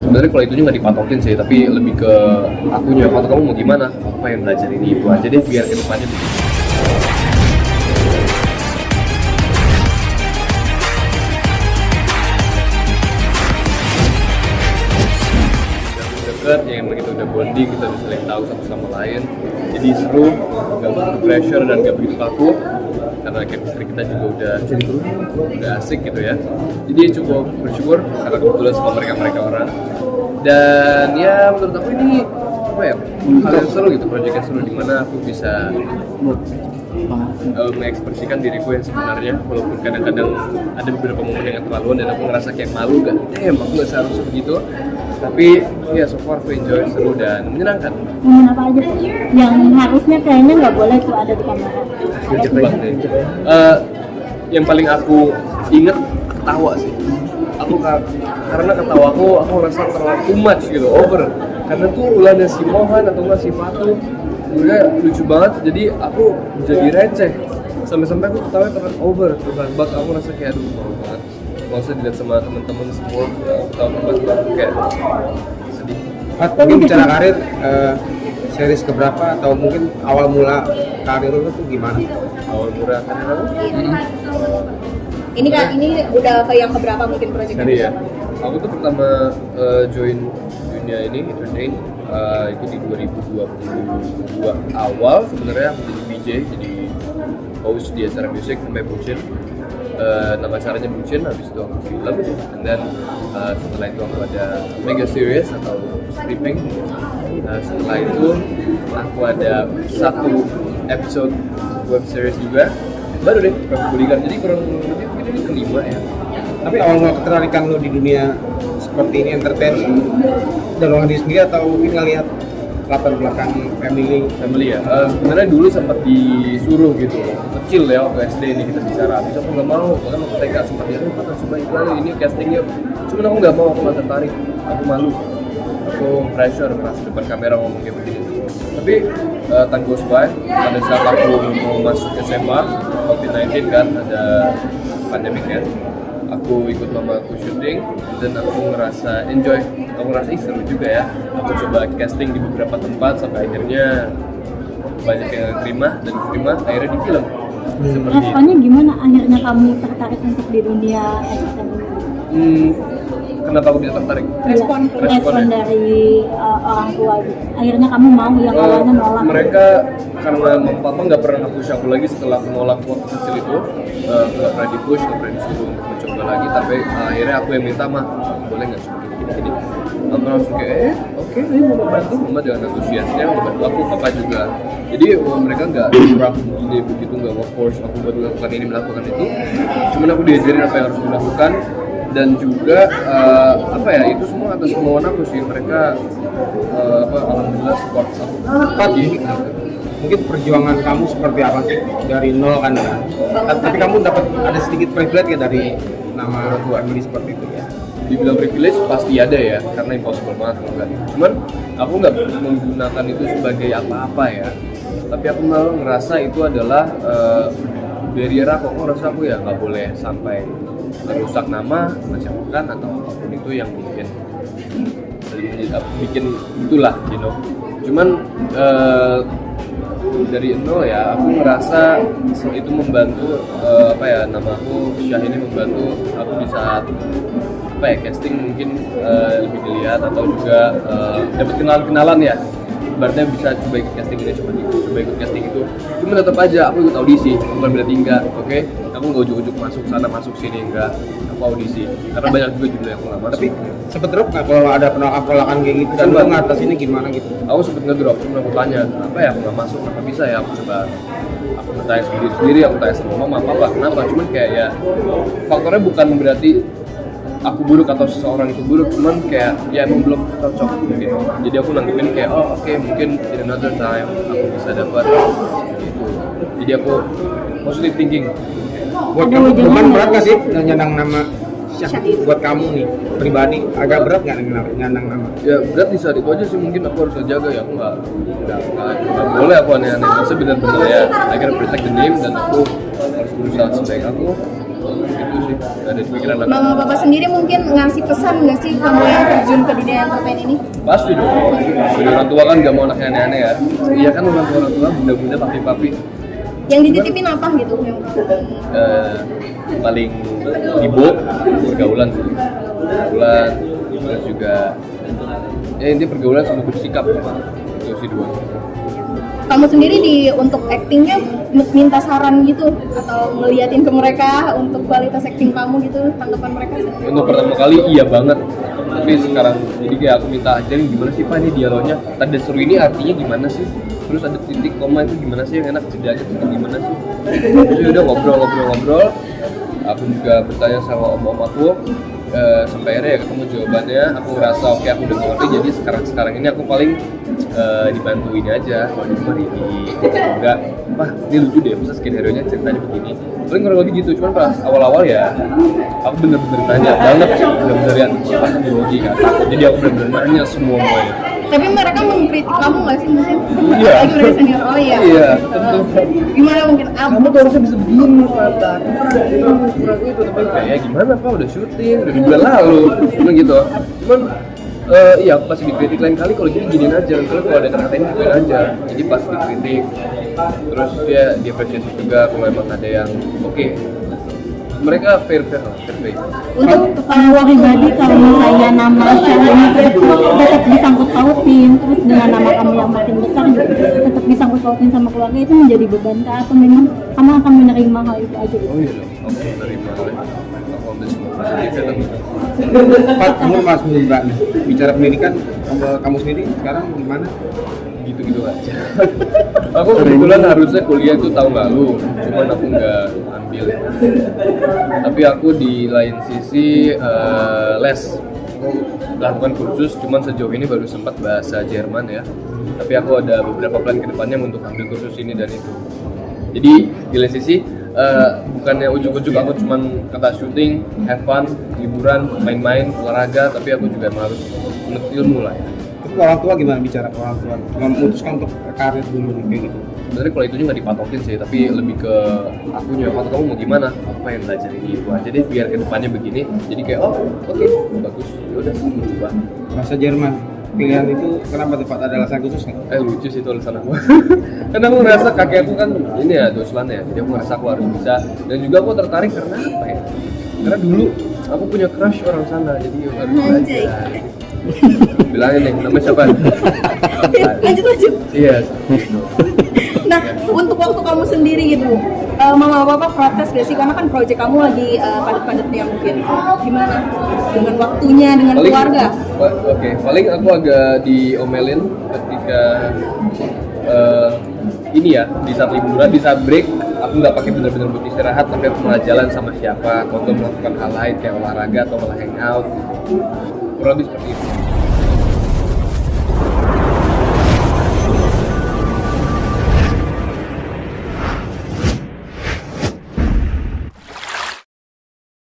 Sebenarnya kalau itunya nggak dipatokin sih, tapi lebih ke akunya. Kalau kamu mau gimana? Aku pengen belajar ini itu aja deh, biar kedepannya begitu. Dekat, yang kita udah bonding, kita udah saling tahu satu sama lain. Jadi seru, nggak begitu pressure dan nggak begitu kaku. Karena chemistry kita juga udah asik gitu ya. Jadi cukup bersyukur karena kebetulan sama mereka orang. Dan ya menurut aku ini apa ya, hal yang seru gitu, proyek yang seru dimana aku bisa mengekspresikan diriku yang sebenarnya, walaupun kadang-kadang ada beberapa momen yang keterlaluan dan aku ngerasa kayak malu, aku nggak seharusnya begitu. Tapi ya so far aku enjoy, seru dan menyenangkan. Momen apa aja tuh yang harusnya kayaknya nggak boleh tuh ada di kamera? Yang paling aku inget ketawa sih. Karena ketawa aku ngerasa terlalu too much gitu, over. Karena tuh ulahnya si Mohan atau nggak si Fatu, sebenarnya lucu banget. Jadi aku jadi receh. Sampai-sampai aku ketawa terlalu over. Bahkan aku ngerasa kayak aduh malu banget. Nggak usah dilihat sama teman-teman semua. Ketawa aku kayak sedih. Mungkin bicara karir, series keberapa atau mungkin awal mula karir lu tuh gimana? Awal mula karir aku? Ini udah ke yang keberapa mungkin proyeknya? Jadi ya, aku tuh pertama join dunia ini entertain itu di 2022 awal. Sebenarnya aku jadi VJ, jadi host di acara musik namanya Bucin. Nama acaranya Bucin, habis itu aku film, dan setelah itu aku ada mega series atau stripping. Setelah itu aku ada satu episode web series juga, baru deh Bodyguard. Jadi kurang lebih ini kelima ya. Tapi awal mula ketertarikan lo di dunia seperti ini entertain dan orang diri sendiri atau mungkin ngelihat latar belakang family ya. Sebenarnya dulu sempat disuruh gitu, kecil ya waktu SD ini kita bicara. Habis aku nggak mau, bahkan waktu TK sempat ya, kita coba iklan ini castingnya. Cuman aku nggak mau, aku nggak tertarik, aku malu, aku pressure pas depan kamera ngomong kayak begini. Tapi time goes by, pada saat aku mau masuk SMA, COVID-19 kan ada pandemiknya. Aku ikut mama aku syuting dan aku ngerasa enjoy, aku ngerasa seru juga ya. Aku coba casting di beberapa tempat sampai akhirnya banyak yang terima dan diterima, akhirnya di film. Responnya gimana akhirnya kamu tertarik untuk di dunia entertainment? Kenapa aku bisa tertarik? Respon dari orang tua gitu. Akhirnya kamu mau yang awalnya nolak. Mereka karena mama papa nggak pernah nge-push aku lagi setelah aku nolak waktu kecil itu, nggak pernah di-push, nggak pernah disuruh untuk mencoba lagi. Tapi akhirnya aku yang minta, mah boleh nggak coba gini. Mama langsung kayak oke, ini mau bantu. Mama dengan antusiasnya mau bantu aku, papa juga. Jadi mereka nggak curah begini begitu, nggak nge-force aku buat melakukan ini melakukan itu. Cuman aku diajarin apa yang harus dilakukan. Dan juga itu semua atas kemauan aku sih. Mereka alhamdulillah support aku. Mungkin perjuangan kamu seperti apa sih dari nol kan ya? Tapi kamu dapat ada sedikit privilege ya dari nama family seperti itu ya? Dibilang privilege pasti ada ya, karena impossible banget enggak. Cuman aku nggak menggunakan itu sebagai apa-apa ya. Tapi aku malah ngerasa itu adalah barrier aku ngerasa aku ya nggak boleh sampai merusak nama masyarakat atau apapun itu yang bikin itulah, Cuman dari nol ya, aku ngerasa itu membantu nama aku Syah ini membantu aku di saat casting mungkin lebih dilihat atau juga dapat kenalan ya. Berarti bisa coba ikut casting ini, coba ikut casting itu. Cuma tetap aja aku ikut audisi, bukan berarti enggak, oke? Aku nggak ujuk-ujuk masuk sana masuk sini, enggak. Aku audisi, karena banyak juga judul yang aku nggak masuk. Tapi sempet drop nggak kalau ada penolakan kayak gitu? Dan lo ngatas ini gimana gitu? Aku sempet ngedrop, cuma aku tanya, kenapa ya aku nggak masuk? Kenapa bisa ya? Aku bertanya sendiri, aku tanya sama mama, papa, kenapa? Cuman kayak ya faktornya bukan berarti aku buruk atau seseorang itu buruk, cuman kayak ya emang belum cocok mungkin. Jadi aku nanggepin kayak oke, mungkin in another time aku bisa dapat gitu. Jadi aku positive thinking. Buat kamu beban berat nggak sih nyandang nama Syah? Buat kamu nih pribadi agak berat nggak nyandang nama? Ya berat di saat itu aja sih, mungkin aku harus jaga ya. Aku nggak boleh aku aneh-aneh. Maksudnya benar-benar ya I gotta protect the name dan aku harus berusaha sebaik aku. Itu sih. nggak ada di pikiran aku. Mama Papa sendiri mungkin ngasih pesan nggak sih kamu yang terjun ke dunia entertain ini? Pasti dong. Jadi orang tua kan nggak mau anaknya aneh-aneh ya. Iya kan orang tua bunda-bunda papi-papi. Yang dititipin apa gitu yang Paling sibuk pergaulan sih. Pergaulan terus juga ya intinya pergaulan sama bersikap itu sih dua. Kamu sendiri untuk actingnya minta saran gitu atau ngeliatin ke mereka untuk kualitas acting kamu gitu, tanggapan mereka? Untuk pertama kali iya banget, tapi sekarang jadi kayak aku minta ajarin gimana sih Pak ini dialognya, tanda seru ini artinya gimana sih, terus ada titik koma itu gimana sih yang enak jedanya itu gimana sih. Terus udah ngobrol, aku juga bertanya sama om aku, sampai akhirnya ya ketemu jawabannya. Aku ngerasa oke, aku udah ngerti, jadi sekarang ini aku paling dibantu ini aja, kalau di rumah ini enggak, wah ini lucu deh, masa skin hero-nya ceritanya begini, paling kurang lebih gitu. Cuman pas awal-awal ya aku bener-bener nanya banget, bener-bener yang teknologi kan, jadi aku bener-bener nanya semuanya. Tapi mereka mengkritik kamu nggak sih mungkin? Iya. Lagi udah senior, oh iya. Iya, tentu. Gimana mungkin? Kamu tuh harusnya bisa begini, Fata. Kurang itu, tapi kayak gimana Pak, udah syuting, udah 2 bulan lalu, cuman gitu. Cuman iya, pas dikritik lain kali kalau giniin aja, kalau ada kata-katain gituin aja. Jadi pas dikritik, terus ya diapresiasi juga kalau emang ada yang oke. Mereka fair play. Untuk kamu pribadi, kalau misalnya nama channelnya itu tetap disangkut pautin, terus dengan nama kamu yang makin besar juga tetap disangkut pautin sama keluarga, itu menjadi beban kah atau memang kamu akan menerima hal itu aja? Oh iya dong, aku menerima oleh aku ambil semua positif ya tapi Pak, kamu Mas Mbak nih, bicara pendidikan, kamu sendiri sekarang gimana? gitu-gitu aja. Aku kebetulan harusnya kuliah tuh tahun lalu, cuman aku nggak ambil. Tapi aku di lain sisi les, aku lakukan kursus, cuman sejauh ini baru sempat bahasa Jerman ya. Tapi aku ada beberapa plan kedepannya untuk ambil kursus ini dan itu. Jadi di lain sisi bukannya ujuk-ujuk aku cuman kata syuting, have fun, hiburan, main-main, olahraga, tapi aku juga harus menuntut ilmu lah ya. Tapi orang tua gimana bicara ke orang tua? Memutuskan untuk karir dulu nih kayak gitu. Sebenarnya kalau itunya nggak dipatokin sih, tapi lebih ke akunya, Pak kamu mau gimana? Aku pengen belajar ini itu aja deh biar kedepannya begini. Jadi kayak oke, bagus, ya udah sih coba. Bahasa Jerman, pilihan itu kenapa tepat, ada alasan khusus nggak? Lucu sih itu alasan aku. Karena aku ngerasa kakek aku kan ini ya Deutschland ya, jadi aku ngerasa aku harus bisa. Dan juga aku tertarik karena apa ya? Karena dulu aku punya crush orang sana, jadi harus belajar. Bilangin nih, namanya siapa? Lanjut. Iya. Nah, untuk waktu kamu sendiri gitu, mama papa protes gak sih? Karena kan proyek kamu lagi padat-padatnya mungkin. Gimana dengan waktunya, dengan keluarga? Paling aku agak diomelin ketika ini ya, di saat liburan, di saat break, aku nggak pakai benar-benar buat istirahat, tapi aku malah jalan sama siapa, atau melakukan hal lain kayak olahraga atau malah hangout, kurang lebih seperti itu.